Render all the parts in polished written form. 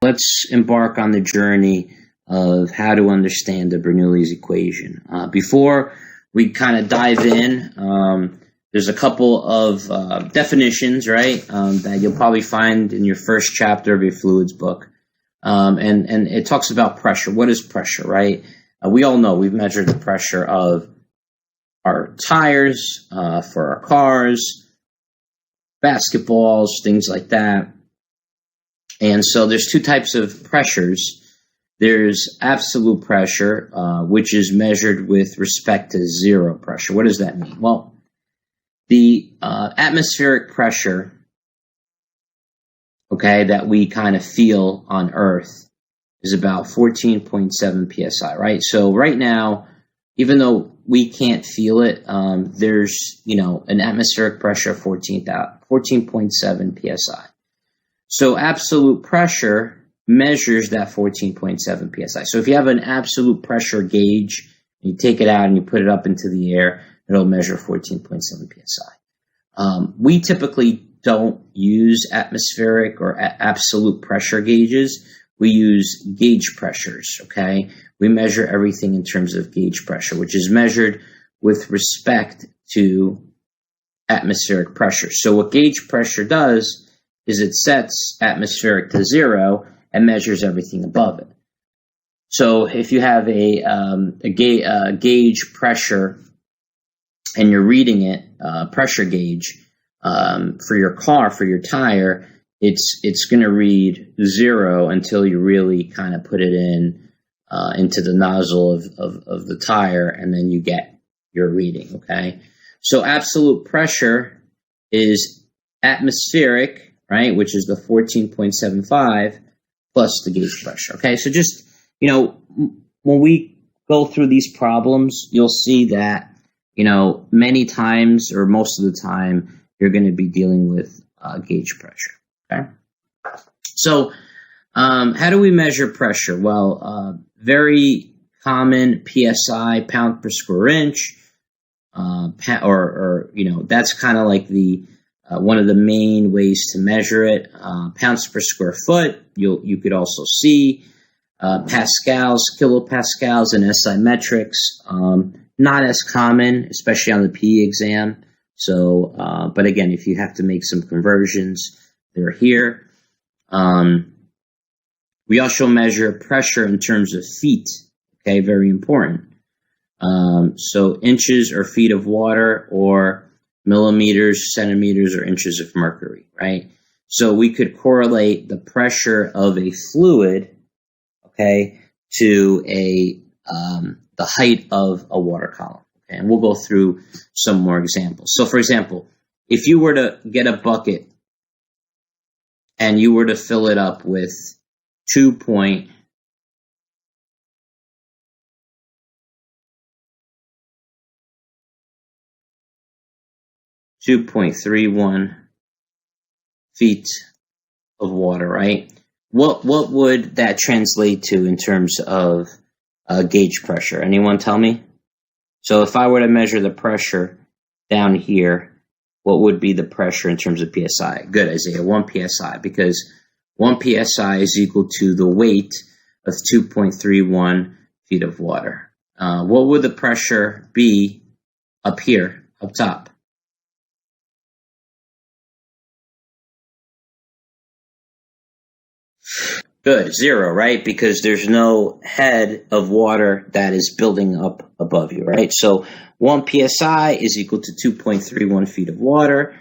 Let's embark on the journey of how to understand the Bernoulli's equation. Before we kind of dive in, there's a couple of definitions, right, that you'll probably find in your first chapter of your fluids book. And it talks about pressure. What is pressure, right? We all know we've measured the pressure of our tires, for our cars, basketballs, things like that. And so there's two types of pressures. There's absolute pressure, which is measured with respect to zero pressure. What does that mean? Well, the atmospheric pressure, okay, that we kind of feel on Earth is about 14.7 psi, right? So right now, even though we can't feel it, there's, an atmospheric pressure of 14.7 psi. So absolute pressure measures that 14.7 psi. So if you have an absolute pressure gauge, you take it out and you put it up into the air, it'll measure 14.7 psi. We typically don't use atmospheric or absolute pressure gauges. We use gauge pressures, okay? We measure everything in terms of gauge pressure, which is measured with respect to atmospheric pressure. So what gauge pressure does is it sets atmospheric to zero and measures everything above it. So if you have a gauge pressure and you're reading it, pressure gauge, for your car, for your tire, it's going to read zero until you really kind of put it into the nozzle of the tire, and then you get your reading, okay? So absolute pressure is atmospheric, right, which is the 14.75 plus the gauge pressure, okay? So just, when we go through these problems, you'll see that, many times or most of the time, you're going to be dealing with gauge pressure, okay? So how do we measure pressure? Well, very common PSI, pound per square inch, that's kind of like the one of the main ways to measure it. Pounds per square foot, you could also see pascals, kilopascals, and SI metrics. Not as common, especially on the PE exam. So, but again, if you have to make some conversions, they're here. We also measure pressure in terms of feet. Okay, very important. So inches or feet of water, or millimeters, centimeters, or inches of mercury, right? So we could correlate the pressure of a fluid, okay, to the height of a water column. Okay, and we'll go through some more examples. So, for example, if you were to get a bucket and you were to fill it up with 2.31 feet of water, right? What would that translate to in terms of gauge pressure? Anyone tell me? So if I were to measure the pressure down here, what would be the pressure in terms of PSI? Good, Isaiah, 1 PSI, because 1 PSI is equal to the weight of 2.31 feet of water. What would the pressure be up here, up top? Good, 0, right? Because there's no head of water that is building up above you, right? So 1 PSI is equal to 2.31 feet of water.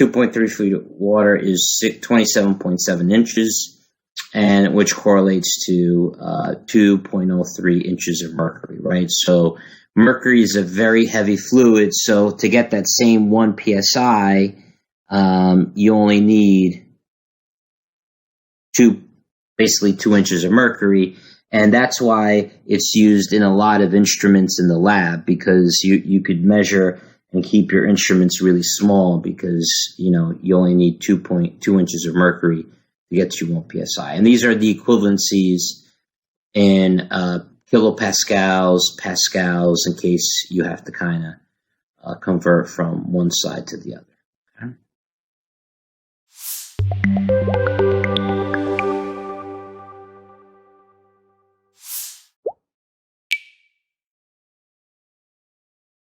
2.3 feet of water is 27.7 inches, and which correlates to 2.03 inches of mercury, right? So mercury is a very heavy fluid, so to get that same 1 PSI, you only need basically 2 inches of mercury, and that's why it's used in a lot of instruments in the lab, because you could measure and keep your instruments really small, because you only need 2.2 inches of mercury to get to 1 psi. And these are the equivalencies in kilopascals, pascals, in case you have to kind of convert from one side to the other.